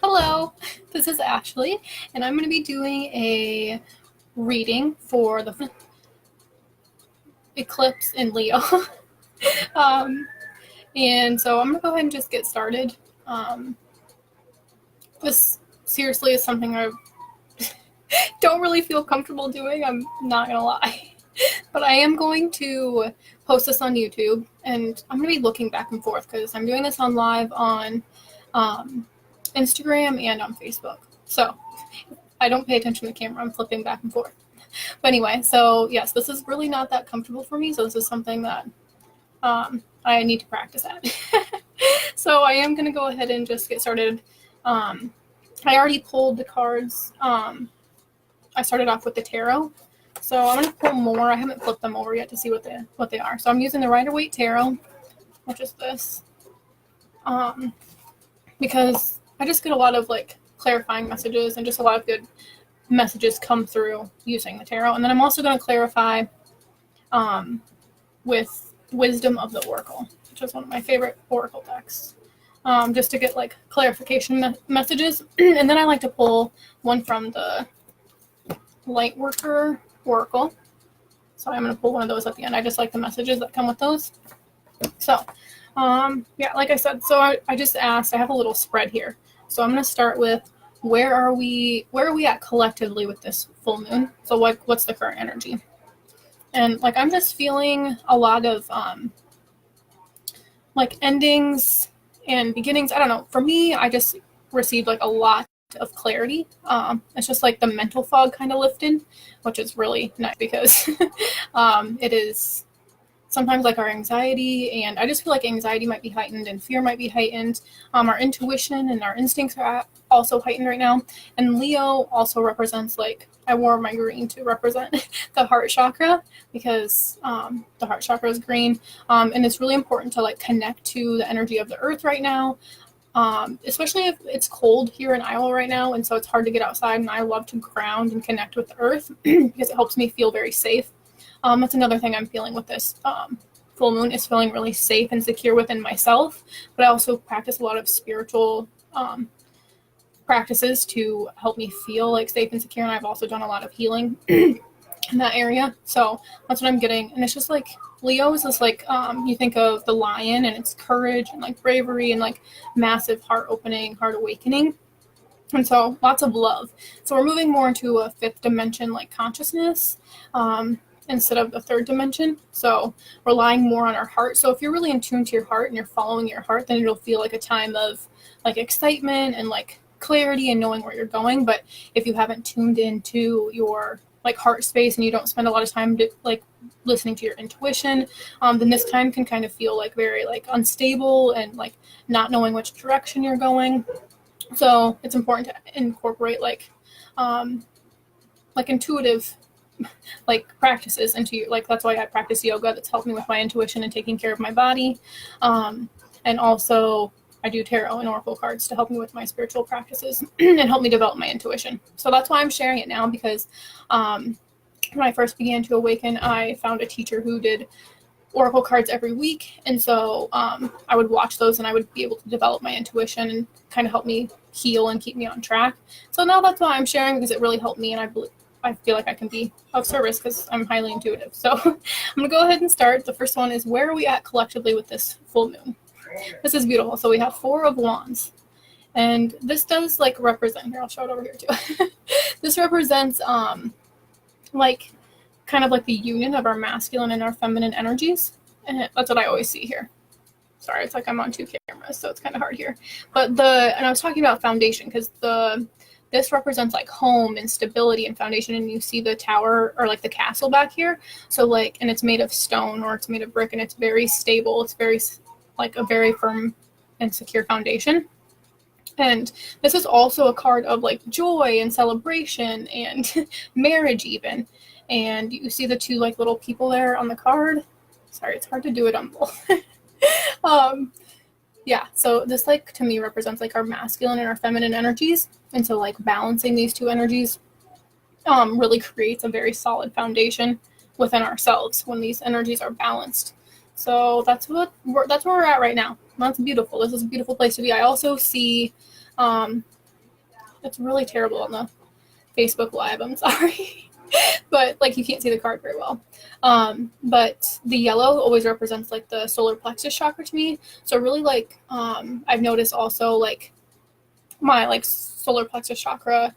Hello, this is Ashley, and I'm going to be doing a reading for the Eclipse in Leo. um, and so I'm going to go ahead and just get started. This seriously is something I don't really feel comfortable doing, I'm not going to lie. But I am going to post this on YouTube, and I'm going to be looking back and forth because I'm doing this on live on Instagram and on Facebook. So I don't pay attention to the camera, I'm flipping back and forth. But anyway, so yes, this is really not that comfortable for me, so this is something that I need to practice at. So I am going to go ahead and just get started. I already pulled the cards. I started off with the tarot. So I'm going to pull more. I haven't flipped them over yet to see what they are. So I'm using the Rider-Waite Tarot, which is this, because I just get a lot of like clarifying messages and just a lot of good messages come through using the tarot. And then I'm also going to clarify with Wisdom of the Oracle, which is one of my favorite oracle decks, just to get like clarification messages. And then I like to pull one from the Lightworker Oracle. So I'm going to pull one of those at the end. I just like the messages that come with those. So, yeah, like I said, so I just asked, I have a little spread here. So I'm going to start with where are we at collectively with this full moon? So what's the current energy? And like, I'm just feeling a lot of, like endings and beginnings. I don't know. For me, I just received like a lot of clarity. It's just like the mental fog kind of lifted, which is really nice because it is sometimes like our anxiety, and I just feel like anxiety might be heightened and fear might be heightened. Our intuition and our instincts are also heightened right now. And Leo also represents, like, I wore my green to represent the heart chakra because the heart chakra is green. And it's really important to like connect to the energy of the earth right now. Especially if it's cold here in Iowa right now, and so it's hard to get outside, and I love to ground and connect with the earth because it helps me feel very safe. That's another thing I'm feeling with this full moon, is feeling really safe and secure within myself, but I also practice a lot of spiritual practices to help me feel like safe and secure, and I've also done a lot of healing in that area. So that's what I'm getting. And it's just like Leo is this like you think of the lion and its courage and like bravery and like massive heart opening, heart awakening, and so lots of love. So we're moving more into a fifth dimension like consciousness instead of the third dimension, so relying more on our heart. So if you're really in tune to your heart and you're following your heart, then it'll feel like a time of like excitement and like clarity and knowing where you're going. But if you haven't tuned into your like heart space and you don't spend a lot of time like listening to your intuition, then this time can kind of feel like very like unstable and like not knowing which direction you're going. So it's important to incorporate like intuitive like practices into you. Like that's why I practice yoga. That's helped me with my intuition and taking care of my body. And also I do tarot and oracle cards to help me with my spiritual practices and help me develop my intuition. So that's why I'm sharing it now, because when I first began to awaken, I found a teacher who did oracle cards every week. And so I would watch those and I would be able to develop my intuition and kind of help me heal and keep me on track. So now that's why I'm sharing, because it really helped me, and I feel like I can be of service because I'm highly intuitive. So I'm going to go ahead and start. The first one is, where are we at collectively with this full moon? This is beautiful. So we have 4 of Wands. And this does like represent, here, I'll show it over here too. This represents like kind of like the union of our masculine and our feminine energies. And that's what I always see here. Sorry, it's like I'm on 2 cameras, so it's kind of hard here. But and I was talking about foundation, because this represents like home and stability and foundation, and you see the tower or like the castle back here. So like, and it's made of stone or it's made of brick, and it's very stable. It's very like a very firm and secure foundation. And this is also a card of like joy and celebration and marriage even. And you see the 2 like little people there on the card. Sorry, it's hard to do it on both. Yeah, so this like to me represents like our masculine and our feminine energies. And so like balancing these 2 energies really creates a very solid foundation within ourselves when these energies are balanced. So that's where we're at right now. That's beautiful. This is a beautiful place to be. I also see It's really terrible on the Facebook Live. I'm sorry. But like you can't see the card very well. But the yellow always represents like the solar plexus chakra to me. So really like I've noticed also like my like solar plexus chakra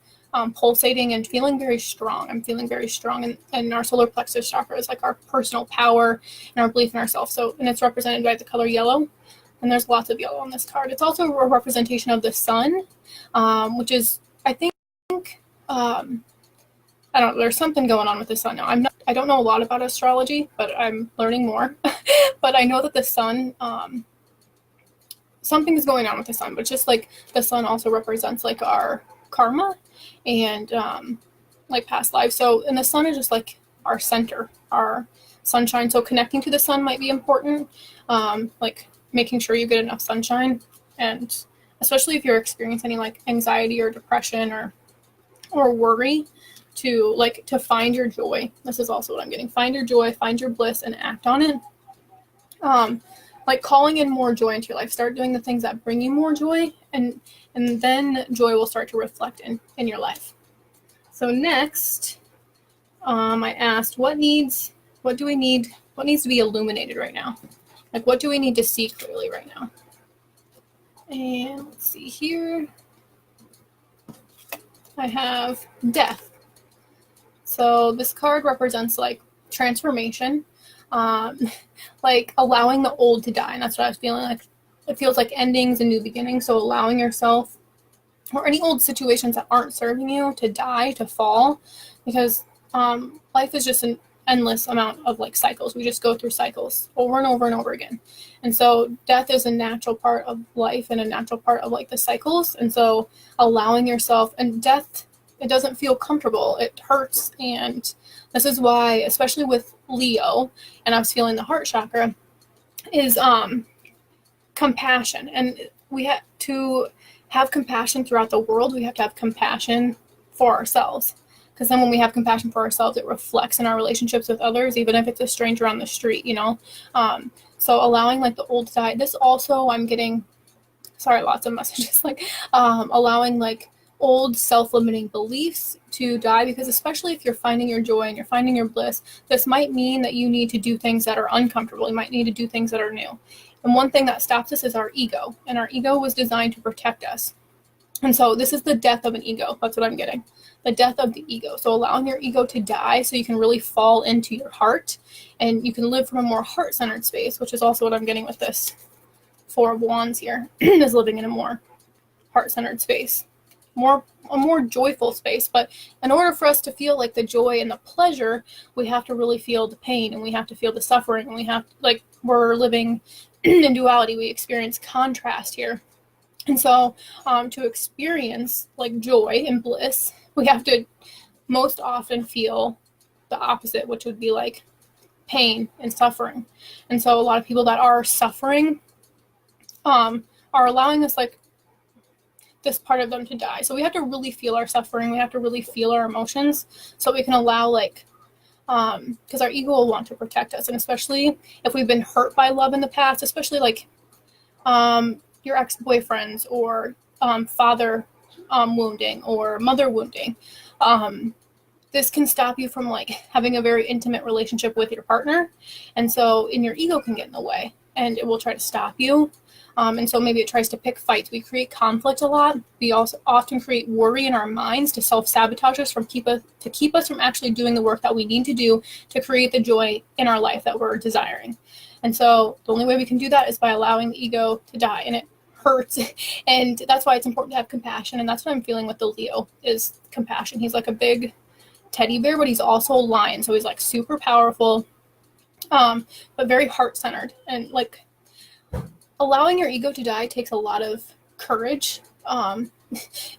pulsating and feeling very strong. I'm feeling very strong, and our solar plexus chakra is like our personal power and our belief in ourselves. So, and it's represented by the color yellow, and there's lots of yellow on this card. It's also a representation of the sun, which is, I think, I don't know, there's something going on with the sun now. I don't know a lot about astrology, but I'm learning more. But I know that the sun, something is going on with the sun, but just like the sun also represents like our karma and like past lives. So, and the sun is just like our center, our sunshine. So connecting to the sun might be important, like making sure you get enough sunshine, and especially if you're experiencing any like anxiety or depression or worry, to find your joy. This is also what I'm getting. Find your joy, find your bliss, and act on it. Like calling in more joy into your life. Start doing the things that bring you more joy, and then joy will start to reflect in your life. So next, I asked, what needs to be illuminated right now? Like, what do we need to see clearly right now? And let's see here. I have death. So this card represents like transformation, like allowing the old to die. And that's what I was feeling like. It feels like endings and new beginnings. So allowing yourself or any old situations that aren't serving you to die, to fall, because life is just an endless amount of like cycles. We just go through cycles over and over and over again. And so death is a natural part of life and a natural part of like the cycles. And so allowing yourself, and death, it doesn't feel comfortable. It hurts. And this is why, especially with Leo, and I was feeling the heart chakra, is compassion. And we have to have compassion throughout the world. We have to have compassion for ourselves. Because then when we have compassion for ourselves, it reflects in our relationships with others, even if it's a stranger on the street, you know? So allowing like the old side. This also, I'm getting, sorry, lots of messages, like allowing like old self-limiting beliefs to die, because especially if you're finding your joy and you're finding your bliss, this might mean that you need to do things that are uncomfortable. You might need to do things that are new. And one thing that stops us is our ego. And our ego was designed to protect us. And so this is the death of an ego. That's what I'm getting. The death of the ego. So allowing your ego to die so you can really fall into your heart and you can live from a more heart-centered space, which is also what I'm getting with this Four of Wands here, is living in a more heart-centered space, a more joyful space. But in order for us to feel like the joy and the pleasure, we have to really feel the pain, and we have to feel the suffering, and we have, like, we're living in duality. We experience contrast here. And so to experience like joy and bliss, we have to most often feel the opposite, which would be like pain and suffering. And so a lot of people that are suffering are allowing us like this part of them to die. So we have to really feel our suffering. We have to really feel our emotions so we can allow like, because our ego will want to protect us. And especially if we've been hurt by love in the past, especially like your ex-boyfriends or father wounding or mother wounding, this can stop you from like having a very intimate relationship with your partner. And so your ego can get in the way and it will try to stop you. And so maybe it tries to pick fights. We create conflict a lot. We also often create worry in our minds to self-sabotage us, to keep us from actually doing the work that we need to do to create the joy in our life that we're desiring. And so the only way we can do that is by allowing the ego to die. And it hurts. And that's why it's important to have compassion. And that's what I'm feeling with the Leo, is compassion. He's like a big teddy bear, but he's also a lion. So he's like super powerful, but very heart-centered. And like allowing your ego to die takes a lot of courage, and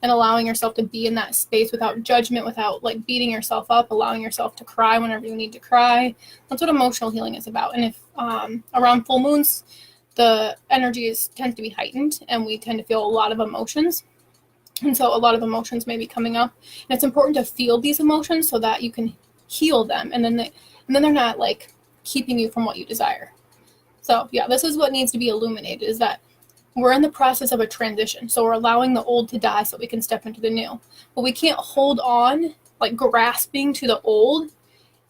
allowing yourself to be in that space without judgment, without like beating yourself up, allowing yourself to cry whenever you need to cry. That's what emotional healing is about. And if around full moons, the energy tends to be heightened and we tend to feel a lot of emotions. And so a lot of emotions may be coming up, and it's important to feel these emotions so that you can heal them. And then they're not like keeping you from what you desire. So yeah, this is what needs to be illuminated, is that we're in the process of a transition. So we're allowing the old to die so we can step into the new. But we can't hold on, like grasping to the old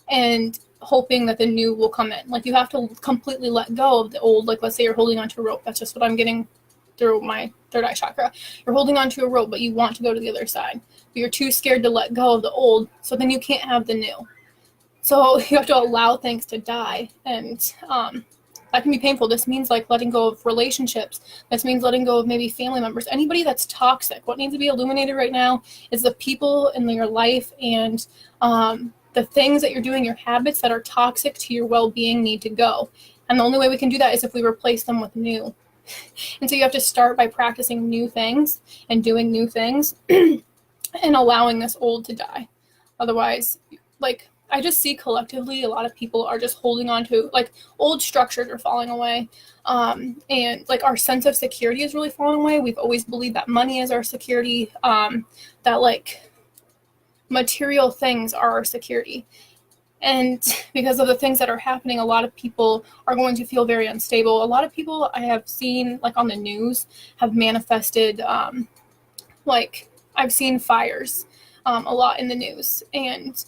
and hoping that the new will come in. Like you have to completely let go of the old. Like let's say you're holding onto a rope. That's just what I'm getting through my third eye chakra. You're holding onto a rope, but you want to go to the other side. But you're too scared to let go of the old, so then you can't have the new. So you have to allow things to die, and that can be painful. This means like letting go of relationships. This means letting go of maybe family members, anybody that's toxic. What needs to be illuminated right now is the people in your life and the things that you're doing, your habits that are toxic to your well-being need to go. And the only way we can do that is if we replace them with new. And so you have to start by practicing new things and doing new things and allowing this old to die. Otherwise, like, I just see collectively a lot of people are just holding on to, like, old structures are falling away. And, like, our sense of security is really falling away. We've always believed that money is our security, that, like, material things are our security. And because of the things that are happening, a lot of people are going to feel very unstable. A lot of people I have seen, like, on the news have manifested, like, I've seen fires a lot in the news. And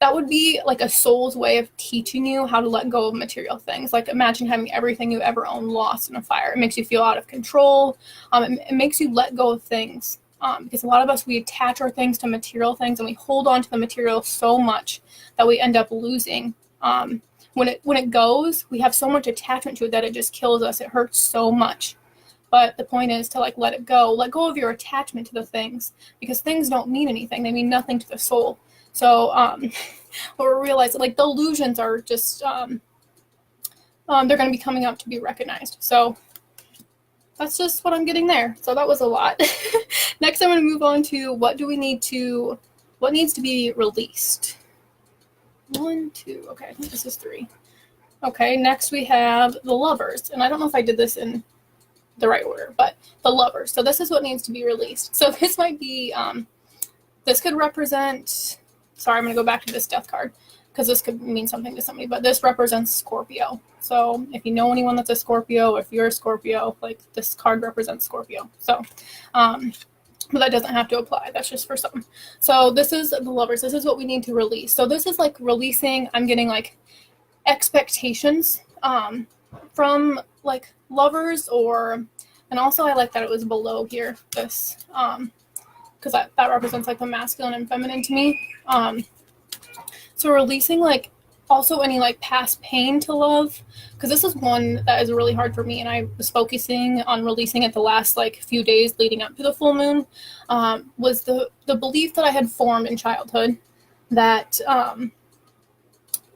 that would be like a soul's way of teaching you how to let go of material things. Like imagine having everything you ever owned lost in a fire. It makes you feel out of control. It makes you let go of things. Because a lot of us, we attach our things to material things and we hold on to the material so much that we end up losing. When it goes, we have so much attachment to it that it just kills us. It hurts so much. But the point is to like let it go. Let go of your attachment to the things, because things don't mean anything. They mean nothing to the soul. So what we're realizing, like, the illusions are just they're going to be coming up to be recognized. So that's just what I'm getting there. So that was a lot. Next, I'm going to move on to what needs to be released. 1, 2. Okay, I think this is 3. Okay, next we have the lovers, and I don't know if I did this in the right order, but the lovers. So this is what needs to be released. So this might be this could represent. Sorry, I'm going to go back to this death card because this could mean something to somebody, but this represents Scorpio. So if you know anyone that's a Scorpio, if you're a Scorpio, like, this card represents Scorpio. So, but that doesn't have to apply. That's just for some. So this is the lovers. This is what we need to release. So this is like releasing, I'm getting like expectations from like lovers, and also I like that it was below here, this, because that represents like the masculine and feminine to me. So releasing like also any like past pain to love, because this is one that is really hard for me, and I was focusing on releasing it the last like few days leading up to the full moon, was the belief that I had formed in childhood that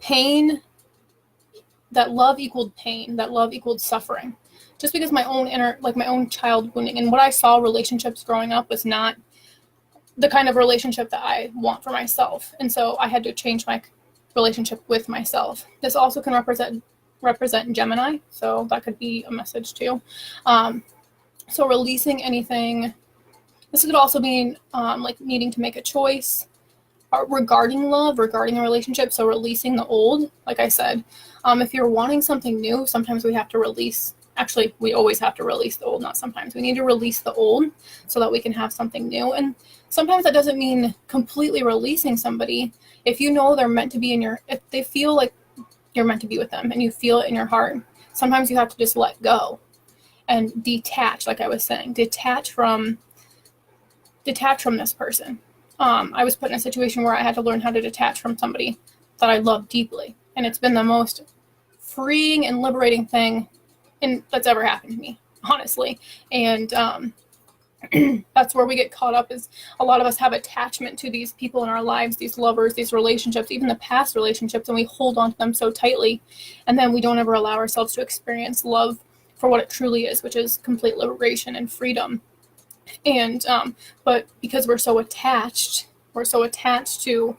pain, that love equaled pain, that love equaled suffering, just because my own child wounding and what I saw relationships growing up was not the kind of relationship that I want for myself. And so I had to change my relationship with myself. This also can represent Gemini, so that could be a message too. So releasing anything. This could also mean like needing to make a choice regarding love, regarding a relationship. So releasing the old, like I said. If you're wanting something new, sometimes we have to release. Actually, we always have to release the old, not sometimes. We need to release the old so that we can have something new. And sometimes that doesn't mean completely releasing somebody. If you know they're meant to be if they feel like you're meant to be with them and you feel it in your heart, sometimes you have to just let go and detach, like I was saying, detach from this person. I was put in a situation where I had to learn how to detach from somebody that I love deeply. And it's been the most freeing and liberating thing that's ever happened to me, honestly. And that's where we get caught up, is a lot of us have attachment to these people in our lives, these lovers, these relationships, even the past relationships, and we hold on to them so tightly, and then we don't ever allow ourselves to experience love for what it truly is, which is complete liberation and freedom. And but because we're so attached to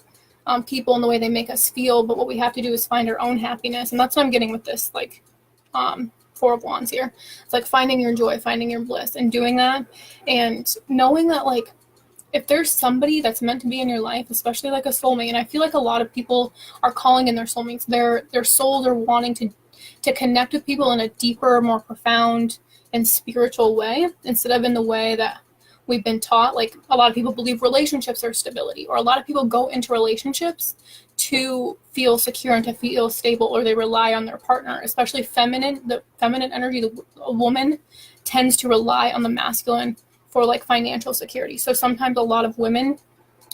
people and the way they make us feel, but what we have to do is find our own happiness. And that's what I'm getting with this, like, 4 of Wands here. It's like finding your joy, finding your bliss, and doing that, and knowing that, like, if there's somebody that's meant to be in your life, especially like a soulmate, and I feel like a lot of people are calling in their soulmates, their souls are wanting to connect with people in a deeper, more profound and spiritual way instead of in the way that we've been taught. Like a lot of people believe relationships are stability, or a lot of people go into relationships to feel secure and to feel stable, or they rely on their partner, especially the feminine energy. A woman tends to rely on the masculine for like financial security. So sometimes a lot of women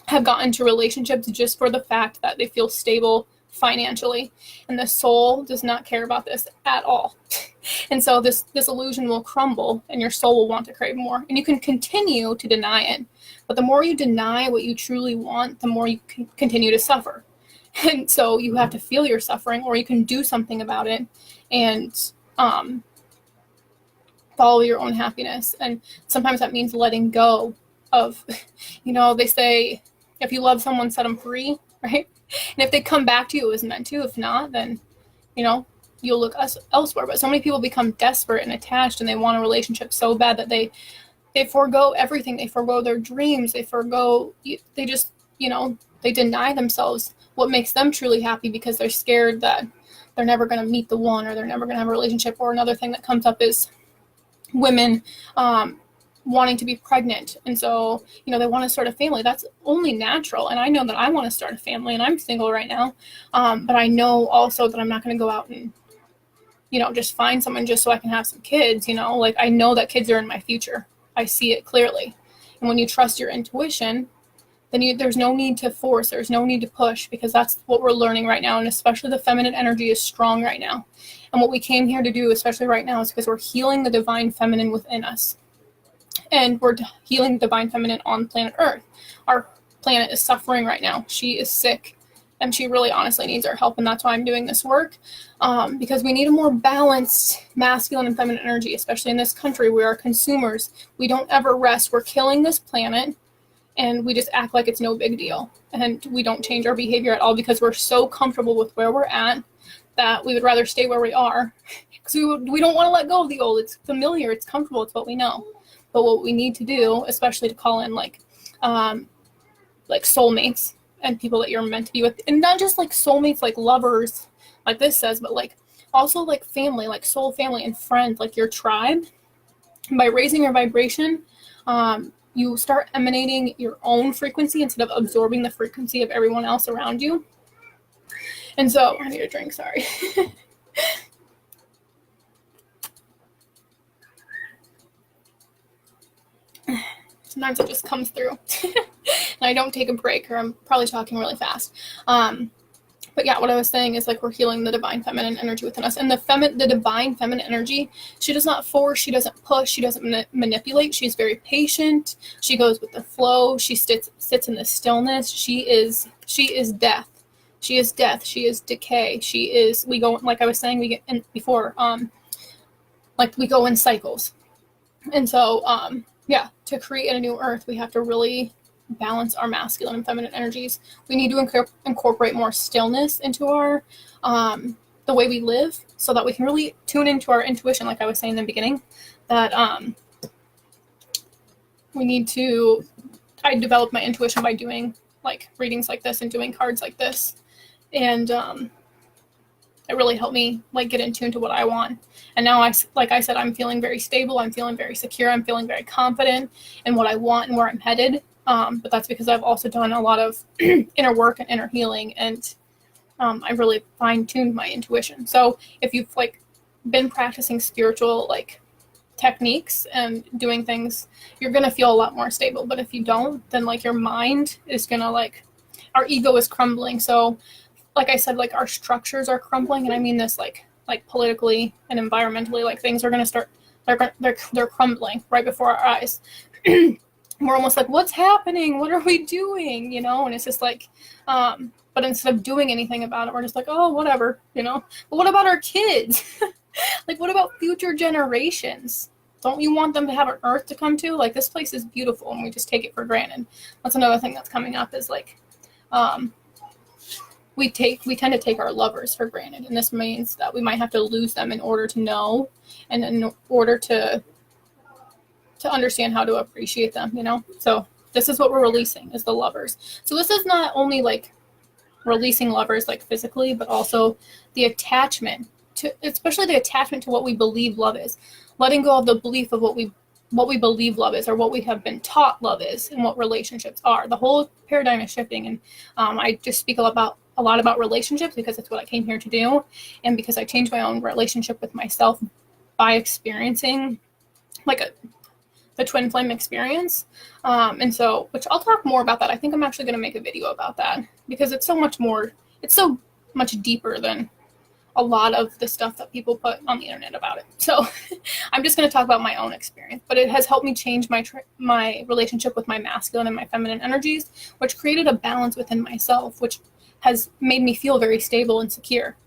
have gotten into relationships just for the fact that they feel stable financially, and the soul does not care about this at all. And so this illusion will crumble, and your soul will want to crave more, and you can continue to deny it, but the more you deny what you truly want, the more you can continue to suffer. And so you have to feel your suffering, or you can do something about it and follow your own happiness. And sometimes that means letting go of, they say if you love someone, set them free, right? And if they come back to you, it was meant to. If not, then, you'll look elsewhere. But so many people become desperate and attached, and they want a relationship so bad that they forego everything. They forego their dreams. They just, they deny themselves what makes them truly happy, because they're scared that they're never going to meet the one, or they're never going to have a relationship. Or another thing that comes up is women wanting to be pregnant. And so, they want to start a family. That's only natural. And I know that I want to start a family, and I'm single right now. But I know also that I'm not going to go out and, just find someone just so I can have some kids, like I know that kids are in my future. I see it clearly. And when you trust your intuition, then there's no need to force. There's no need to push, because that's what we're learning right now. And especially the feminine energy is strong right now. And what we came here to do, especially right now, is because we're healing the divine feminine within us. And we're healing the divine feminine on planet Earth. Our planet is suffering right now. She is sick, and she really honestly needs our help. And that's why I'm doing this work, because we need a more balanced masculine and feminine energy, especially in this country. We are consumers. We don't ever rest. We're killing this planet, and we just act like it's no big deal. And we don't change our behavior at all, because we're so comfortable with where we're at that we would rather stay where we are, because we don't want to let go of the old. It's familiar. It's comfortable. It's what we know. But what we need to do, especially to call in like soulmates and people that you're meant to be with, and not just like soulmates, like lovers, like this says, but like also like family, like soul family and friends, like your tribe. And by raising your vibration, you start emanating your own frequency instead of absorbing the frequency of everyone else around you. And so, I need a drink, sorry. Sometimes it just comes through. And I don't take a break, or I'm probably talking really fast. But yeah, what I was saying is like we're healing the divine feminine energy within us. And the divine feminine energy, she does not force, she doesn't push, she doesn't manipulate. She's very patient. She goes with the flow. She sits in the stillness. She is death. She is death. She is decay. We go, like I was saying, we get in before, like we go in cycles. And so, yeah, to create a new earth, we have to really balance our masculine and feminine energies. We need to incorporate more stillness into our the way we live, so that we can really tune into our intuition, like I was saying in the beginning, that I developed my intuition by doing like readings like this and doing cards like this, and it really helped me like get in tune to what I want. And now like I said, I'm feeling very stable. I'm feeling very secure. I'm feeling very confident in what I want and where I'm headed. But that's because I've also done a lot of inner work and inner healing, and I've really fine-tuned my intuition. So if you've like been practicing spiritual like techniques and doing things, you're gonna feel a lot more stable. But if you don't, then like your mind is gonna our ego is crumbling. So like I said, like our structures are crumbling, and I mean this like politically and environmentally, like things are gonna start, they're crumbling right before our eyes. We're almost like, what's happening? What are we doing? And it's just like, but instead of doing anything about it, we're just like, oh, whatever, But what about our kids? Like, what about future generations? Don't you want them to have an earth to come to? Like, this place is beautiful, and we just take it for granted. That's another thing that's coming up is like, we tend to take our lovers for granted, and this means that we might have to lose them in order to know, and in order to understand how to appreciate them, So this is what we're releasing, is the lovers. So this is not only like releasing lovers like physically, but also the attachment especially the attachment to what we believe love is. letting go of the belief of what we believe love is, or what we have been taught love is, and what relationships are. The whole paradigm is shifting, and I just speak a lot about relationships because it's what I came here to do, and because I changed my own relationship with myself by experiencing like the twin flame experience. And so, which I'll talk more about that. I think I'm actually going to make a video about that because it's so much deeper than a lot of the stuff that people put on the internet about it. So I'm just going to talk about my own experience, but it has helped me change my relationship with my masculine and my feminine energies, which created a balance within myself, which has made me feel very stable and secure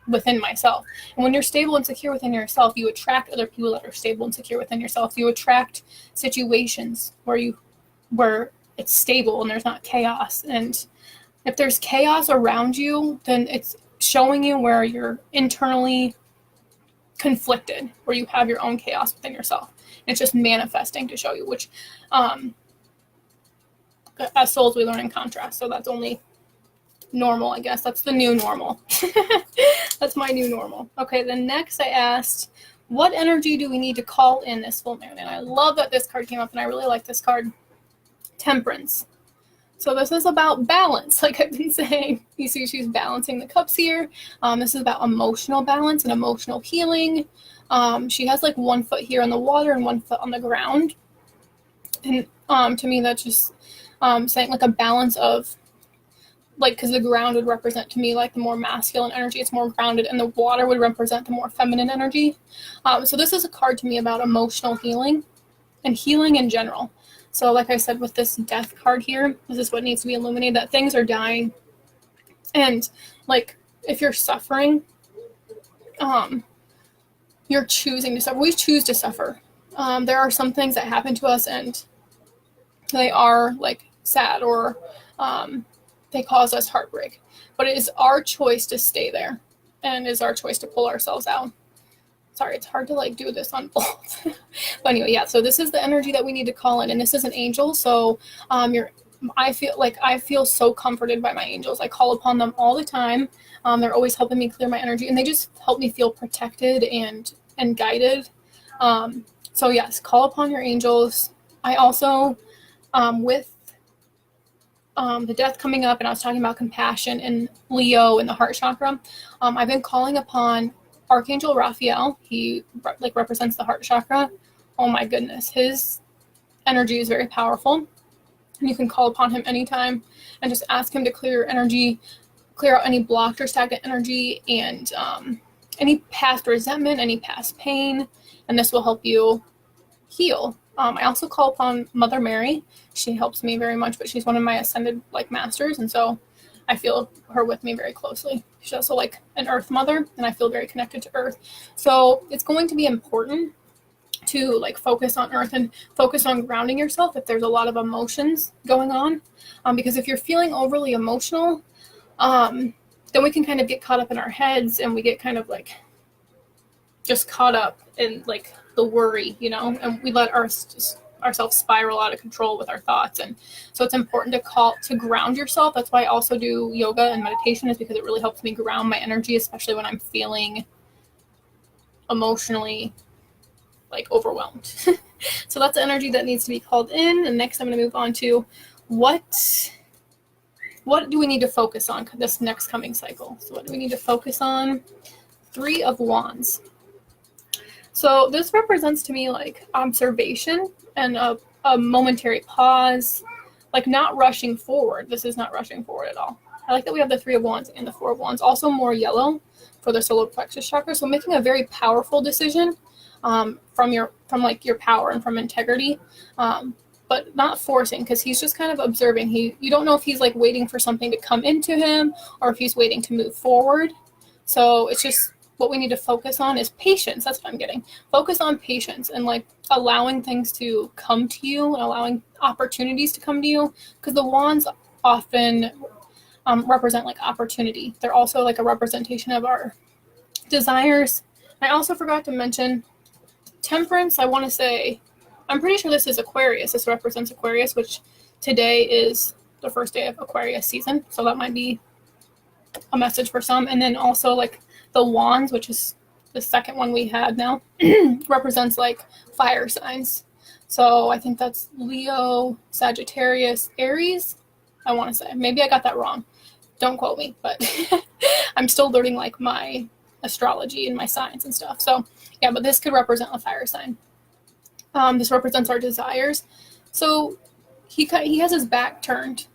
within myself. And when you're stable and secure within yourself, you attract other people that are stable and secure within yourself. You attract situations where it's stable and there's not chaos. And if there's chaos around you, then it's showing you where you're internally conflicted, where you have your own chaos within yourself. And it's just manifesting to show you, which as souls we learn in contrast. So that's only normal, I guess. That's the new normal. That's my new normal. Okay, then next I asked, what energy do we need to call in this full moon? And I love that this card came up, and I really like this card. Temperance. So this is about balance, like I've been saying. You see she's balancing the cups here. This is about emotional balance and emotional healing. She has like 1 foot here on the water and 1 foot on the ground. And to me, that's just saying like a balance of, like, because the ground would represent to me like the more masculine energy, it's more grounded, and the water would represent the more feminine energy. So this is a card to me about emotional healing and healing in general. So like I said, with this death card here, this is what needs to be illuminated, that things are dying. And like, if you're suffering, you're choosing to suffer. We choose to suffer. There are some things that happen to us and they are like sad, or they cause us heartbreak. But it is our choice to stay there, and it is our choice to pull ourselves out. Sorry, it's hard to like do this on both. But anyway, yeah, so this is the energy that we need to call in, and this is an angel. So I feel so comforted by my angels. I call upon them all the time. They're always helping me clear my energy, and they just help me feel protected and guided. So yes, call upon your angels. I also, with the death coming up, and I was talking about compassion and Leo and the heart chakra, I've been calling upon Archangel Raphael. He like represents the heart chakra. Oh my goodness, his energy is very powerful, and you can call upon him anytime and just ask him to clear your energy, clear out any blocked or stagnant energy, and any past resentment, any past pain, and this will help you heal. I also call upon Mother Mary. She helps me very much, but she's one of my ascended like masters, and so I feel her with me very closely. She's also like an earth mother, and I feel very connected to earth. So it's going to be important to like focus on earth and focus on grounding yourself if there's a lot of emotions going on. Because if you're feeling overly emotional, then we can kind of get caught up in our heads, and we get kind of like just caught up in like the worry, and we let ourselves spiral out of control with our thoughts. And so it's important to ground yourself. That's why I also do yoga and meditation, is because it really helps me ground my energy, especially when I'm feeling emotionally like overwhelmed. So that's the energy that needs to be called in. And next I'm going to move on to what do we need to focus on this next coming cycle. So what do we need to focus on? 3 of Wands. So this represents to me like observation and a momentary pause, like not rushing forward. This is not rushing forward at all. I like that we have the 3 of Wands and the 4 of Wands, also more yellow for the solar plexus chakra. So making a very powerful decision from your power and from integrity, but not forcing, because he's just kind of observing. You don't know if he's like waiting for something to come into him or if he's waiting to move forward. So it's just, what we need to focus on is patience. That's what I'm getting. Focus on patience and like allowing things to come to you and allowing opportunities to come to you, because the wands often represent like opportunity. They're also like a representation of our desires. I also forgot to mention temperance. I want to say, I'm pretty sure this is Aquarius. This represents Aquarius, which today is the first day of Aquarius season. So that might be a message for some. And then also like the wands, which is the second one we had now, represents like fire signs. So I think that's Leo, Sagittarius, Aries, I want to say. Maybe I got that wrong. Don't quote me, but I'm still learning like my astrology and my signs and stuff. So yeah, but this could represent a fire sign. This represents our desires. So he has his back turned.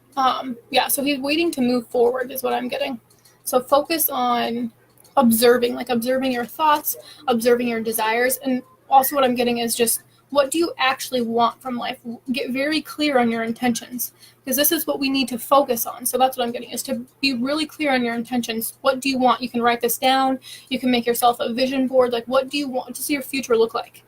Yeah, so he's waiting to move forward is what I'm getting. So focus on observing your thoughts, observing your desires. And also what I'm getting is just, what do you actually want from life? Get very clear on your intentions, because this is what we need to focus on. So that's what I'm getting, is to be really clear on your intentions. What do you want? You can write this down. You can make yourself a vision board. Like, what do you want to see your future look like?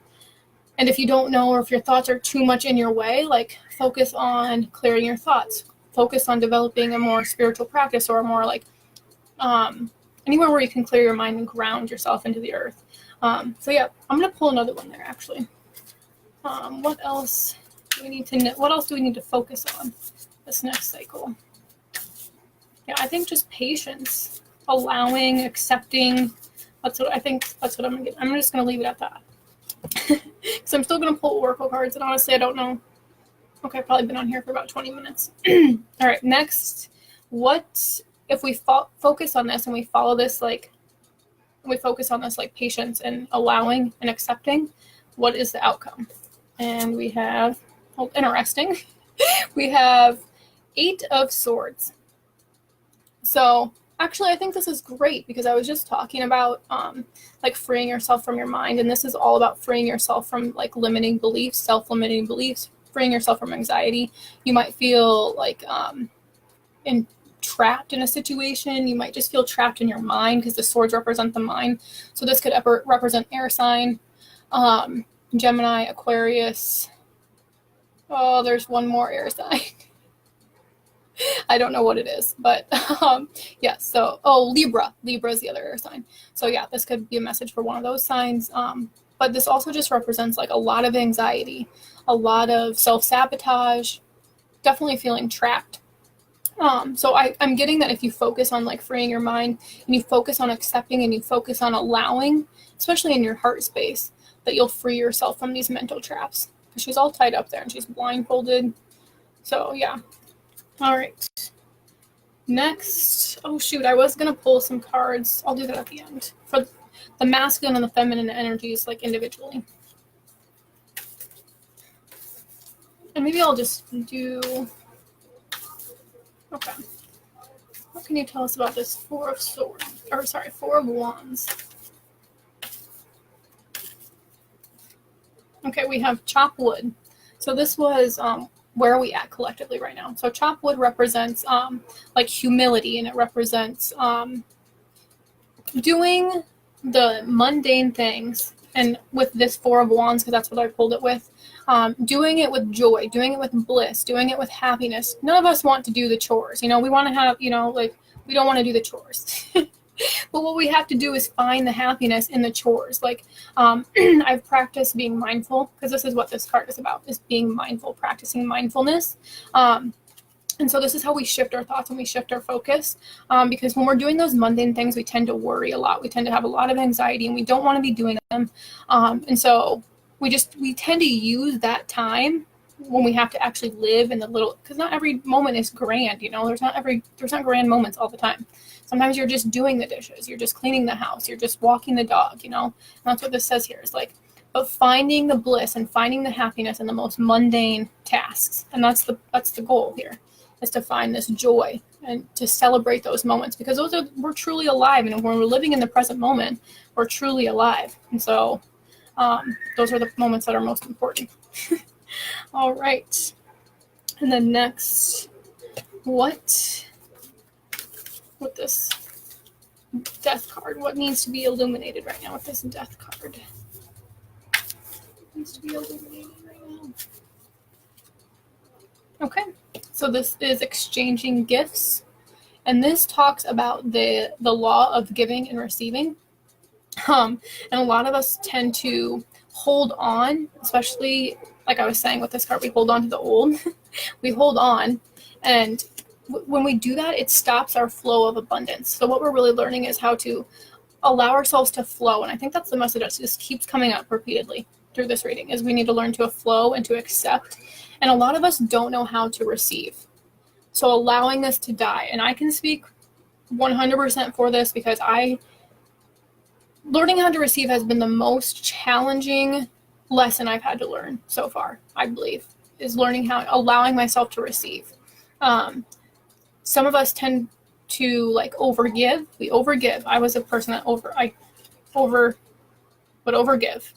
And if you don't know, or if your thoughts are too much in your way, like, focus on clearing your thoughts. Focus on developing a more spiritual practice, or a more like anywhere where you can clear your mind and ground yourself into the earth. So yeah, I'm gonna pull another one there actually. What else do we need to know? What else do we need to focus on this next cycle? Yeah, I think just patience, allowing, accepting. That's what I think. That's what I'm gonna get. I'm just gonna leave it at that. Because I'm still gonna pull oracle cards, and honestly, I don't know. Okay, I've probably been on here for about 20 minutes. All right, next, what if we focus on this and we follow this, like, we focus on this, like, patience and allowing and accepting? What is the outcome? And we have, oh, interesting, we have 8 of Swords. So actually, I think this is great, because I was just talking about like freeing yourself from your mind, and this is all about freeing yourself from like limiting beliefs, self-limiting beliefs, freeing yourself from anxiety. You might feel like trapped in a situation. You might just feel trapped in your mind, because the swords represent the mind. So this could represent air sign, Gemini, Aquarius. Oh, there's one more air sign. I don't know what it is, but yeah, so, Libra is the other air sign. So yeah, this could be a message for one of those signs. But this also just represents like a lot of anxiety, a lot of self-sabotage, definitely feeling trapped. So I'm getting that if you focus on like freeing your mind, and you focus on accepting, and you focus on allowing, especially in your heart space, that you'll free yourself from these mental traps. Because she's all tied up there and she's blindfolded. So yeah. All right. Next, oh shoot, I was gonna pull some cards. I'll do that at the end for the masculine and the feminine energies, like individually. And maybe I'll just do. Okay. What can you tell us about this Four of Wands? Okay, we have chop wood. So this was where are we at collectively right now? So chop wood represents like humility, and it represents doing the mundane things. And with this Four of Wands, because that's what I pulled it with, doing it with joy, doing it with bliss, doing it with happiness. None of us want to do the chores. You know, we want to have, like, we don't want to do the chores. But what we have to do is find the happiness in the chores. Like, I've practiced being mindful, because this is what this card is about, is being mindful, practicing mindfulness. And so this is how we shift our thoughts and we shift our focus, because when we're doing those mundane things, we tend to worry a lot. We tend to have a lot of anxiety, and we don't want to be doing them. And so we tend to use that time when we have to actually live in the little, because not every moment is grand, there's not grand moments all the time. Sometimes you're just doing the dishes, you're just cleaning the house, you're just walking the dog, and that's what this says here, is like, but finding the bliss and finding the happiness in the most mundane tasks. And that's the goal here, is to find this joy and to celebrate those moments, because we're truly alive. And when we're living in the present moment, we're truly alive. And so those are the moments that are most important. All right. And then next, with this death card, what needs to be illuminated right now with this death card? What needs to be illuminated right now? Okay, so this is exchanging gifts, and this talks about the law of giving and receiving. And a lot of us tend to hold on, especially like I was saying with this card, we hold on to the old. We hold on, and when we do that, it stops our flow of abundance. So what we're really learning is how to allow ourselves to flow. And I think that's the message that just keeps coming up repeatedly through this reading, is we need to learn to flow and to accept. And a lot of us don't know how to receive. So allowing this to die, and I can speak 100% for this, because learning how to receive has been the most challenging lesson I've had to learn so far, I believe, is allowing myself to receive. Some of us tend to like overgive. We overgive. I was a person that would overgive.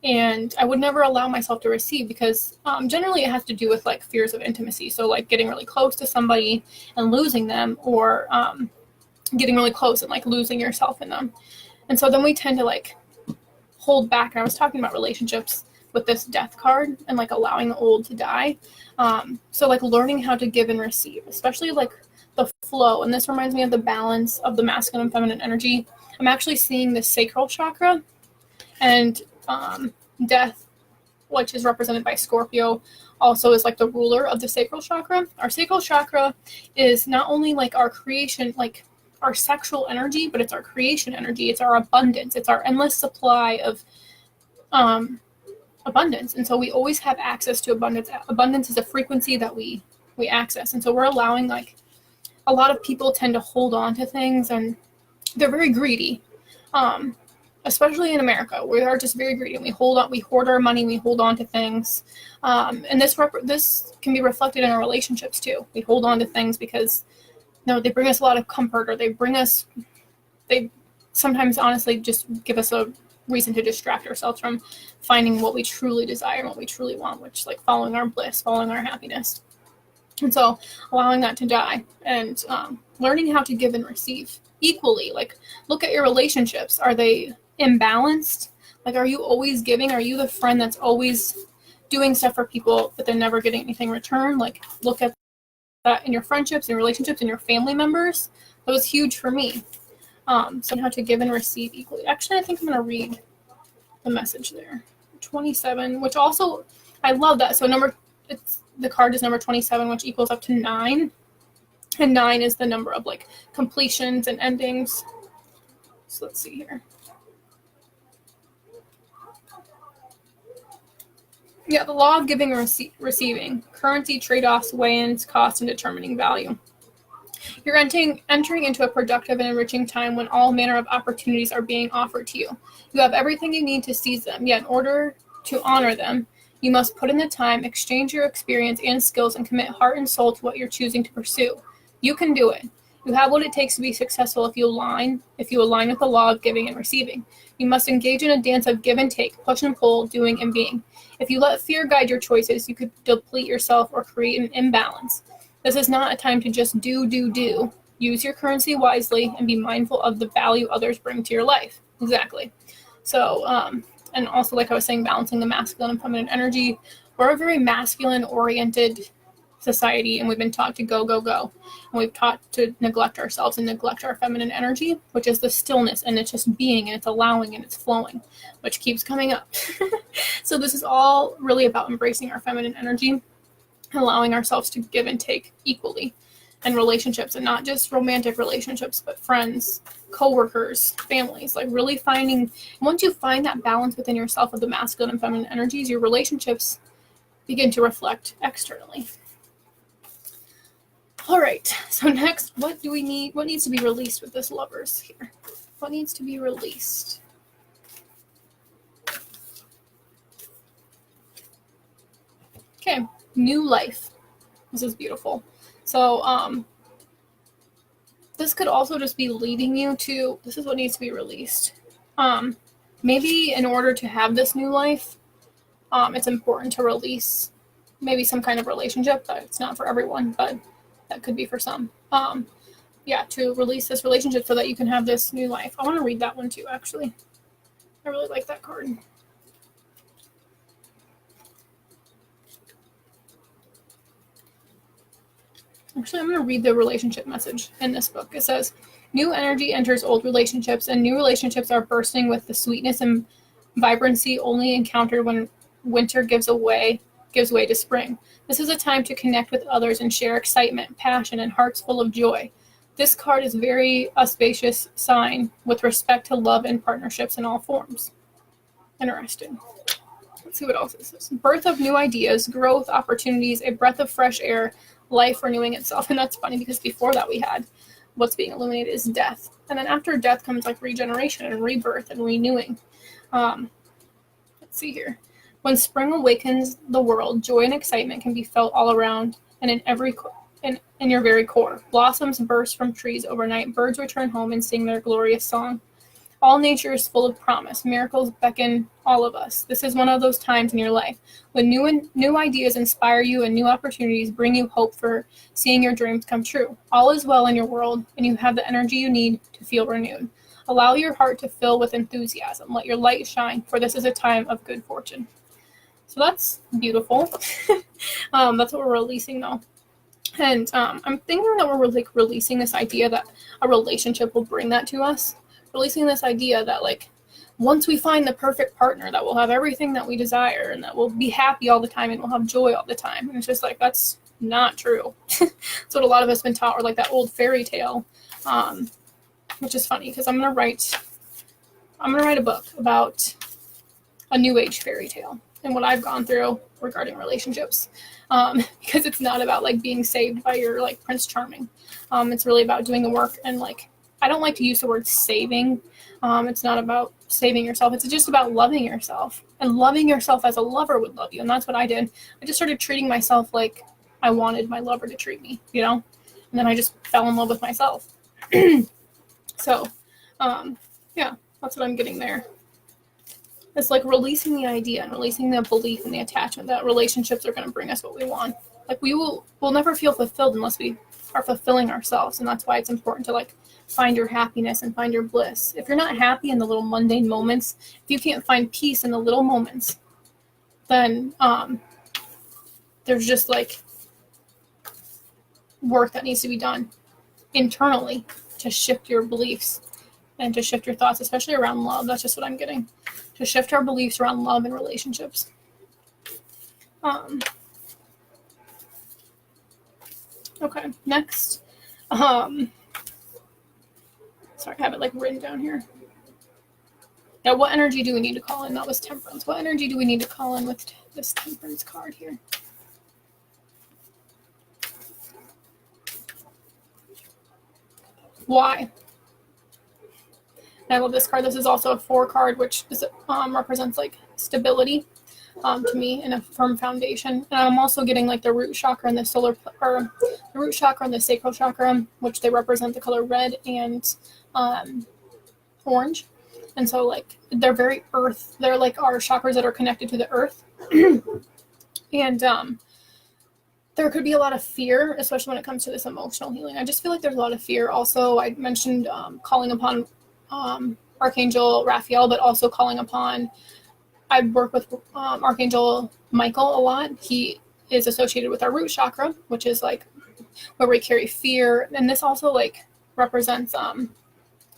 And I would never allow myself to receive, because generally it has to do with like fears of intimacy. So like getting really close to somebody and losing them, or getting really close and like losing yourself in them. And so then we tend to like hold back. And I was talking about relationships with this death card and like allowing the old to die. So like learning how to give and receive, especially like the flow. And this reminds me of the balance of the masculine and feminine energy. I'm actually seeing the sacral chakra, and death, which is represented by Scorpio, also is like the ruler of the sacral chakra. Our sacral chakra is not only like our creation, like our sexual energy, but it's our creation energy. It's our abundance. It's our endless supply of abundance. And so we always have access to abundance. Abundance is a frequency that we access. And so we're allowing, like, a lot of people tend to hold on to things, and they're very greedy. Especially in America, we are just very greedy, and we hoard our money, we hold on to things. And this can be reflected in our relationships too. We hold on to things because they bring us a lot of comfort, or they sometimes honestly just give us a reason to distract ourselves from finding what we truly desire and what we truly want, which like following our bliss, following our happiness. And so allowing that to die, and learning how to give and receive equally. Like, look at your relationships. Are they imbalanced? Like, are you always giving? Are you the friend that's always doing stuff for people but they're never getting anything in return? Like, look at that in your friendships and relationships and your family members. That was huge for me. So how to give and receive equally. Actually, I think I'm going to read the message there. 27, which also, I love that. So the card is number 27, which equals up to 9. And 9 is the number of like completions and endings. So let's see here. Yeah, the law of giving and receiving. Currency, trade-offs, weigh-ins, cost, and determining value. You're entering into a productive and enriching time when all manner of opportunities are being offered to you. You have everything you need to seize them, yet in order to honor them, you must put in the time, exchange your experience and skills, and commit heart and soul to what you're choosing to pursue. You can do it. You have what it takes to be successful if you align with the law of giving and receiving. You must engage in a dance of give and take, push and pull, doing and being. If you let fear guide your choices, you could deplete yourself or create an imbalance. This is not a time to just do. Use your currency wisely and be mindful of the value others bring to your life. Exactly. So, and also, like I was saying, balancing the masculine and feminine energy. We're a very masculine-oriented society, and we've been taught to go. And we've taught to neglect ourselves and neglect our feminine energy, which is the stillness, and it's just being, and it's allowing, and it's flowing, which keeps coming up. So this is all really about embracing our feminine energy and allowing ourselves to give and take equally in relationships, and not just romantic relationships, but friends, coworkers, families. Like, really finding, once you find that balance within yourself of the masculine and feminine energies, your relationships begin to reflect externally. All right, so next, what do we need? What needs to be released with this Lovers here? What needs to be released? Okay, new life. This is beautiful. So this could also just be leading you to, this is what needs to be released. Maybe in order to have this new life, it's important to release maybe some kind of relationship. But it's not for everyone, but that could be for some. To release this relationship so that you can have this new life. I want to read that one too, actually. I really like that card. Actually, I'm going to read the relationship message in this book. It says, new energy enters old relationships, and new relationships are bursting with the sweetness and vibrancy only encountered when winter gives way to spring. This is a time to connect with others and share excitement, passion, and hearts full of joy. This card is very auspicious sign with respect to love and partnerships in all forms. Interesting. Let's see what else this is. Birth of new ideas, growth, opportunities, a breath of fresh air, life renewing itself. And that's funny because before that we had what's being illuminated is death. And then after death comes like regeneration and rebirth and renewing. Let's see here. When spring awakens the world, joy and excitement can be felt all around and in your very core. Blossoms burst from trees overnight. Birds return home and sing their glorious song. All nature is full of promise. Miracles beckon all of us. This is one of those times in your life when new ideas inspire you and new opportunities bring you hope for seeing your dreams come true. All is well in your world, and you have the energy you need to feel renewed. Allow your heart to fill with enthusiasm. Let your light shine, for this is a time of good fortune. So that's beautiful. That's what we're releasing, though. And I'm thinking that we're like releasing this idea that a relationship will bring that to us. Releasing this idea that like once we find the perfect partner that will have everything that we desire and that we'll be happy all the time and we'll have joy all the time. And it's just like, that's not true. That's what a lot of us have been taught, or like that old fairy tale, which is funny because I'm gonna write a book about a new age fairy tale and what I've gone through regarding relationships, because it's not about like being saved by your like Prince Charming. It's really about doing the work, and like I don't like to use the word saving. It's not about saving yourself. It's just about loving yourself and loving yourself as a lover would love you. And that's what I did. I just started treating myself like I wanted my lover to treat me, you know? And then I just fell in love with myself. So, yeah, that's what I'm getting there. It's like releasing the idea and releasing the belief and the attachment that relationships are going to bring us what we want. Like we'll never feel fulfilled unless we are fulfilling ourselves. And that's why it's important to like find your happiness and find your bliss. If you're not happy in the little mundane moments, if you can't find peace in the little moments, then there's just like work that needs to be done internally to shift your beliefs and to shift your thoughts, especially around love. That's just what I'm getting. To shift our beliefs around love and relationships. Okay, next. Sorry, I have it like written down here. Now, what energy do we need to call in? That was temperance. What energy do we need to call in with this temperance card here? Why? I love this card. This is also a 4 card, which is, represents like stability to me in a firm foundation. And I'm also getting like the root chakra and the root chakra and the sacral chakra, which they represent the color red and orange. And so like they're very earth. They're like our chakras that are connected to the earth. And there could be a lot of fear, especially when it comes to this emotional healing. I just feel like there's a lot of fear. Also, I mentioned calling upon Archangel Raphael, but also calling upon, I work with Archangel Michael a lot. He is associated with our root chakra, which is like where we carry fear. And this also like represents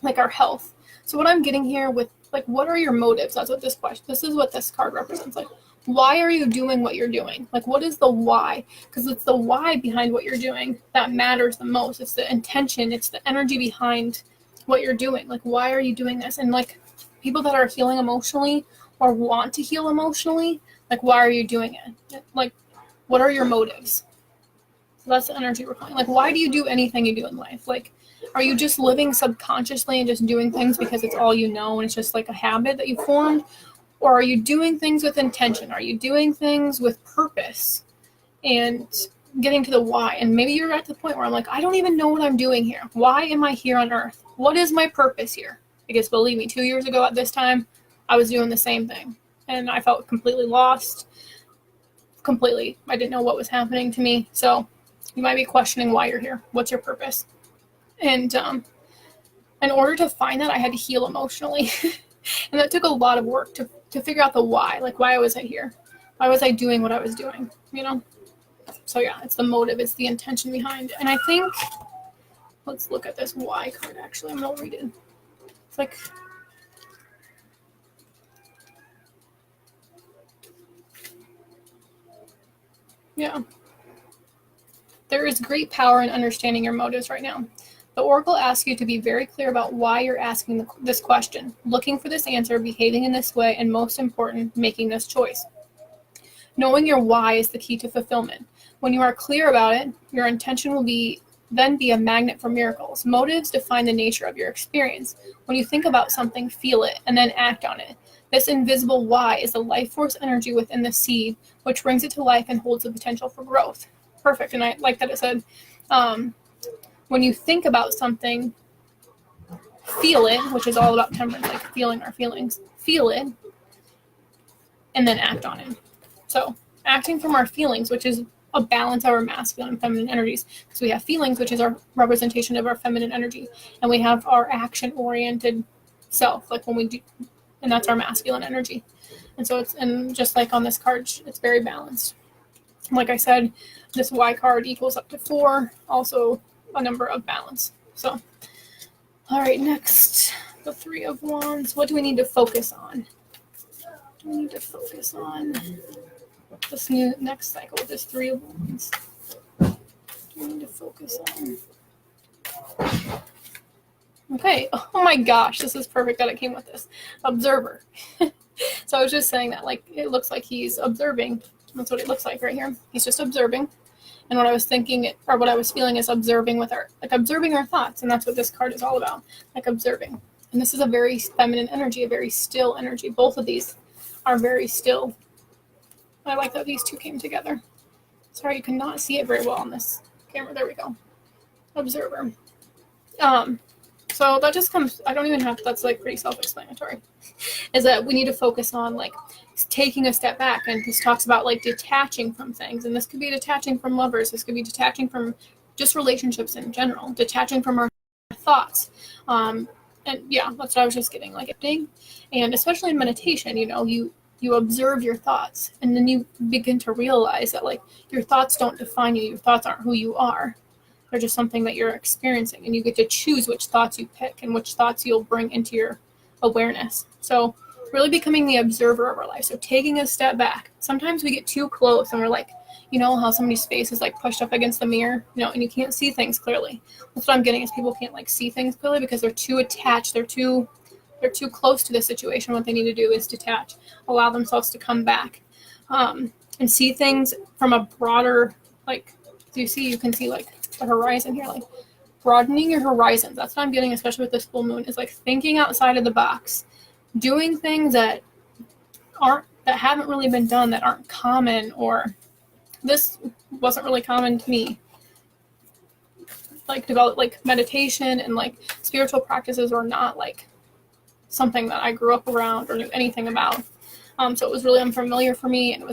like our health. So what I'm getting here with like, what are your motives? That's what this is what this card represents. Like, why are you doing what you're doing? Like, what is the why? Because it's the why behind what you're doing that matters the most. It's the intention. It's the energy behind what you're doing. Like, why are you doing this? And like people that are healing emotionally or want to heal emotionally, like, why are you doing it? Like, what are your motives? So that's the energy we're calling. Like, why do you do anything you do in life? Like, are you just living subconsciously and just doing things because it's all you know and it's just like a habit that you formed? Or are you doing things with intention? Are you doing things with purpose and getting to the why? And maybe you're at the point where I'm like, I don't even know what I'm doing here. Why am I here on earth? What is my purpose here? Because believe me, 2 years ago at this time, I was doing the same thing. And I felt completely lost. Completely. I didn't know what was happening to me. So you might be questioning why you're here. What's your purpose? And in order to find that, I had to heal emotionally. And that took a lot of work to figure out the why. Like, why was I here? Why was I doing what I was doing? You know? So yeah, it's the motive. It's the intention behind it. And I think, let's look at this why card, actually. I'm going to read it. It's like, yeah. There is great power in understanding your motives right now. The oracle asks you to be very clear about why you're asking this question, looking for this answer, behaving in this way, and most important, making this choice. Knowing your why is the key to fulfillment. When you are clear about it, your intention will then be a magnet for miracles. Motives define the nature of your experience. When you think about something, feel it, and then act on it. This invisible why is the life force energy within the seed, which brings it to life and holds the potential for growth. Perfect. And I like that it said, when you think about something, feel it, which is all about temperance, like feeling our feelings. Feel it, and then act on it. So acting from our feelings, which is a balance of our masculine and feminine energies. Because we have feelings, which is our representation of our feminine energy. And we have our action-oriented self, like when we do, and that's our masculine energy. And so and just like on this card, it's very balanced. Like I said, this Y card equals up to 4, also a number of balance. So, all right, next, the 3 of Wands. What do we need to focus on? We need to focus on this next cycle, this 3 of Wands. We need to focus on. Okay, oh my gosh, this is perfect that it came with this. Observer. So I was just saying that, like, it looks like he's observing. That's what it looks like right here. He's just observing. And what I was thinking, or what I was feeling, is observing observing our thoughts. And that's what this card is all about, like observing. And this is a very feminine energy, a very still energy. Both of these are very still. I like that these two came together. Sorry, you cannot see it very well on this camera. There we go. Observer. So that just comes, I don't even have to, that's like pretty self-explanatory, is that we need to focus on like taking a step back. And this talks about like detaching from things. And this could be detaching from lovers. This could be detaching from just relationships in general, detaching from our thoughts. And yeah, that's what I was just getting, like acting. And especially in meditation, you know, you observe your thoughts, and then you begin to realize that like your thoughts don't define you. Your thoughts aren't who you are. They're just something that you're experiencing, and you get to choose which thoughts you pick and which thoughts you'll bring into your awareness. So really becoming the observer of our life. So taking a step back. Sometimes we get too close and we're like, you know how somebody's face is like pushed up against the mirror, you know, and you can't see things clearly. That's what I'm getting, is people can't like see things clearly because they're too attached. They're too close to the situation. What they need to do is detach, allow themselves to come back, and see things from a broader, like, you can see like the horizon here, like broadening your horizons. That's what I'm getting, especially with this full moon, is like thinking outside of the box, doing things that haven't really been done, that aren't common, or this wasn't really common to me. Like develop like meditation and like spiritual practices are not like something that I grew up around or knew anything about. So it was really unfamiliar for me, and it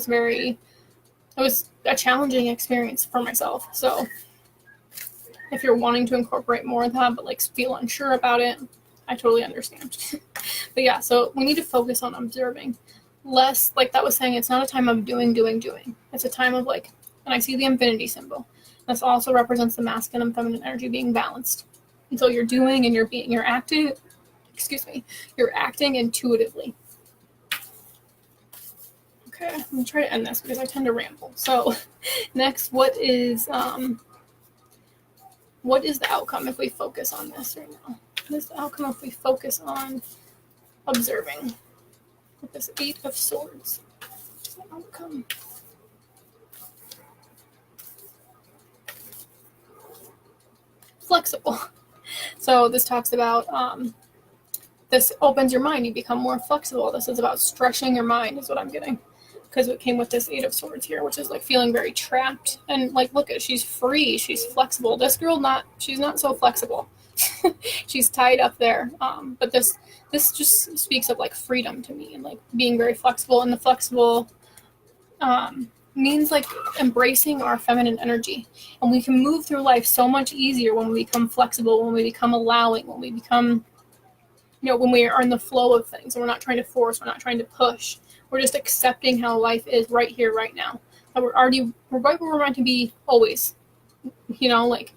was a challenging experience for myself. So if you're wanting to incorporate more of that, but like feel unsure about it, I totally understand. But yeah, so we need to focus on observing. Less, like that was saying, it's not a time of doing. It's a time of like, and I see the infinity symbol. This also represents the masculine and feminine energy being balanced. And so you're doing and you're acting intuitively. Okay, I'm gonna try to end this because I tend to ramble. So next, what is the outcome if we focus on this right now? What is the outcome if we focus on observing with this 8 of Swords? What's the outcome? Flexible. So this talks about this opens your mind. You become more flexible. This is about stretching your mind, is what I'm getting, because it came with this 8 of Swords here, which is like feeling very trapped. And like, look at, she's free, she's flexible. This girl, she's not so flexible. She's tied up there. But this just speaks of like freedom to me, and like being very flexible. And the flexible means like embracing our feminine energy. And we can move through life so much easier when we become flexible, when we become allowing, when we become, you know, when we are in the flow of things, and we're not trying to force, we're not trying to push. We're just accepting how life is right here, right now. That we're right where we're meant to be always. You know, like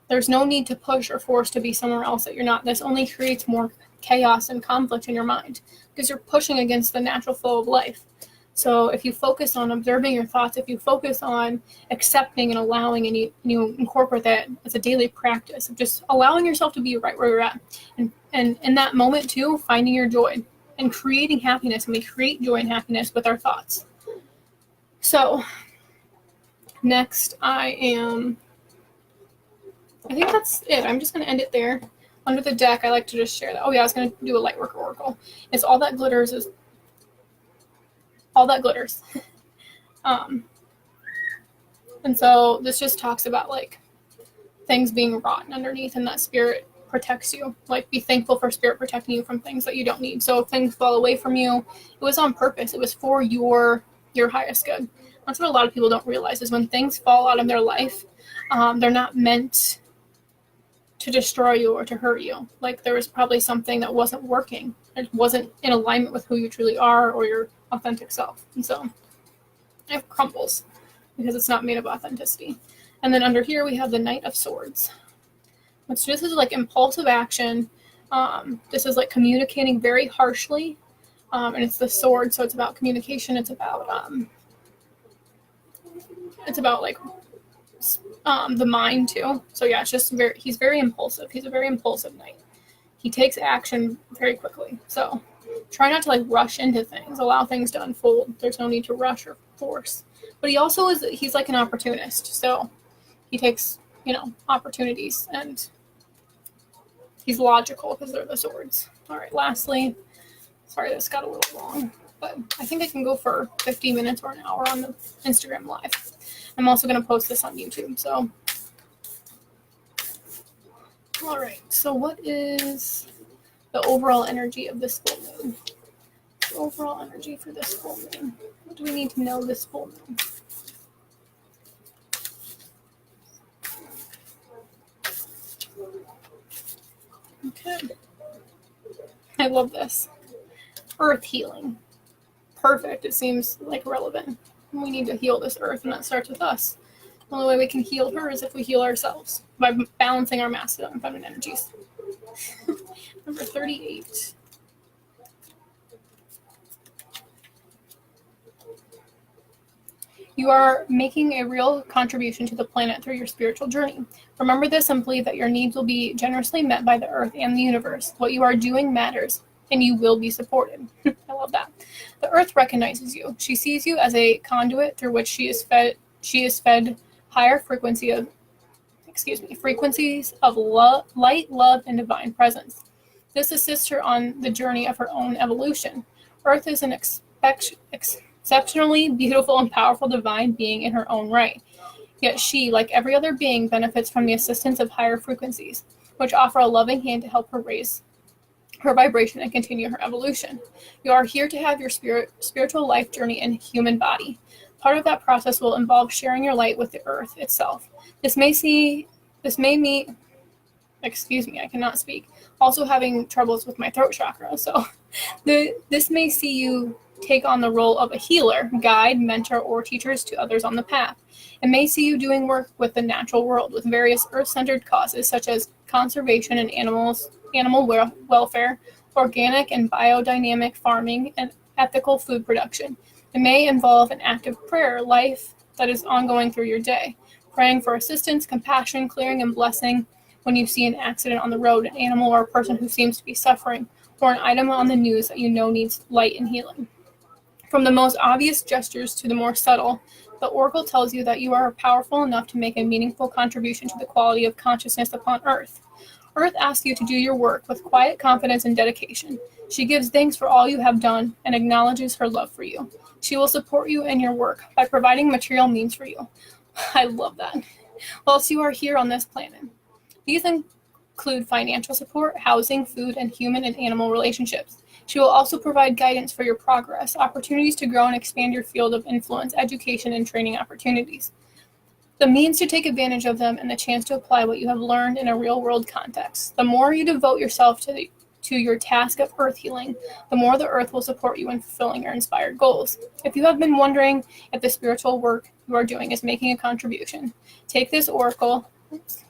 there's no need to push or force to be somewhere else that you're not. This only creates more chaos and conflict in your mind because you're pushing against the natural flow of life. So if you focus on observing your thoughts, if you focus on accepting and allowing, and you incorporate that as a daily practice of just allowing yourself to be right where you're at, and in that moment too, finding your joy and creating happiness, and we create joy and happiness with our thoughts. So next I think that's it. I'm just going to end it there. Under the deck, I like to just share that. Oh yeah, I was going to do a Lightworker Oracle. It's all that glitters is all that glitters. And so this just talks about like things being rotten underneath, and that spirit protects you. Like, be thankful for spirit protecting you from things that you don't need. So if things fall away from you, it was on purpose. It was for your highest good. That's what a lot of people don't realize, is when things fall out of their life, they're not meant to destroy you or to hurt you. Like, there was probably something that wasn't working. It wasn't in alignment with who you truly are or your authentic self. And so it crumbles because it's not made of authenticity. And then under here we have the Knight of Swords, which this is like impulsive action. This is like communicating very harshly. And it's the sword, so it's about communication. It's about like the mind too. So yeah, it's just he's very impulsive. He's a very impulsive knight. He takes action very quickly. So try not to like rush into things. Allow things to unfold. There's no need to rush or force. But he's like an opportunist. So he takes, opportunities, and he's logical because they're the swords. All right, lastly, sorry, this got a little long, but I think I can go for 50 minutes or an hour on the Instagram Live. I'm also going to post this on YouTube, so. All right, so what is the overall energy of this full moon? The overall energy for this full moon. What do we need to know this full moon? Okay. I love this. Earth healing. Perfect. It seems like relevant. We need to heal this earth, and that starts with us. The only way we can heal her is if we heal ourselves, by balancing our masculine and feminine energies. Number 38. You are making a real contribution to the planet through your spiritual journey. Remember this and believe that your needs will be generously met by the earth and the universe. What you are doing matters, and you will be supported. I love that. The earth recognizes you. She sees you as a conduit through which she is fed higher frequencies of light, love, and divine presence. This assists her on the journey of her own evolution. Earth is an exceptionally beautiful and powerful divine being in her own right. Yet she, like every other being, benefits from the assistance of higher frequencies, which offer a loving hand to help her raise her vibration and continue her evolution. You are here to have your spiritual life journey in human body. Part of that process will involve sharing your light with the earth itself. This may mean, I cannot speak. Also having troubles with my throat chakra. So this may see you take on the role of a healer, guide, mentor, or teachers to others on the path. It may see you doing work with the natural world with various earth-centered causes such as conservation and animal welfare, organic and biodynamic farming, and ethical food production. It may involve an active prayer life that is ongoing through your day, praying for assistance, compassion, clearing, and blessing when you see an accident on the road, an animal or a person who seems to be suffering, or an item on the news that you know needs light and healing. From the most obvious gestures to the more subtle, the Oracle tells you that you are powerful enough to make a meaningful contribution to the quality of consciousness upon Earth. Earth asks you to do your work with quiet confidence and dedication. She gives thanks for all you have done and acknowledges her love for you. She will support you in your work by providing material means for you. I love that. Whilst you are here on this planet. These include financial support, housing, food, and human and animal relationships. She will also provide guidance for your progress, opportunities to grow and expand your field of influence, education, and training opportunities. The means to take advantage of them, and the chance to apply what you have learned in a real-world context. The more you devote yourself to your task of earth healing, the more the earth will support you in fulfilling your inspired goals. If you have been wondering if the spiritual work you are doing is making a contribution, take this oracle as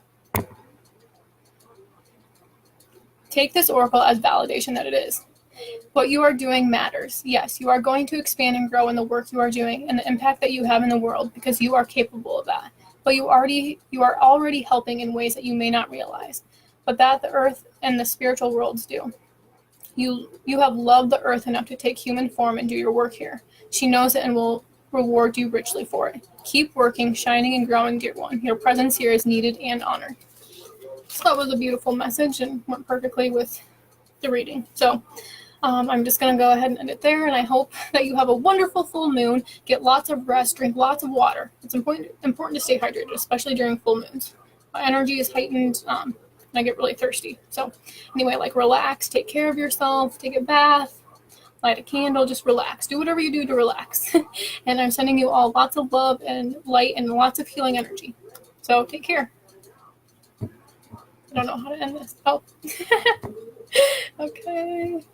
validation that it is. What you are doing matters. Yes, you are going to expand and grow in the work you are doing and the impact that you have in the world because you are capable of that. But you are already helping in ways that you may not realize, but that the earth and the spiritual worlds do. You have loved the earth enough to take human form and do your work here. She knows it and will reward you richly for it. Keep working, shining and growing, dear one. Your presence here is needed and honored. So that was a beautiful message and went perfectly with the reading. So I'm just going to go ahead and end it there, and I hope that you have a wonderful full moon. Get lots of rest, drink lots of water. It's important to stay hydrated, especially during full moons. My energy is heightened, and I get really thirsty. So anyway, like, relax, take care of yourself, take a bath, light a candle, just relax. Do whatever you do to relax. And I'm sending you all lots of love and light and lots of healing energy. So take care. I don't know how to end this. Oh. Okay.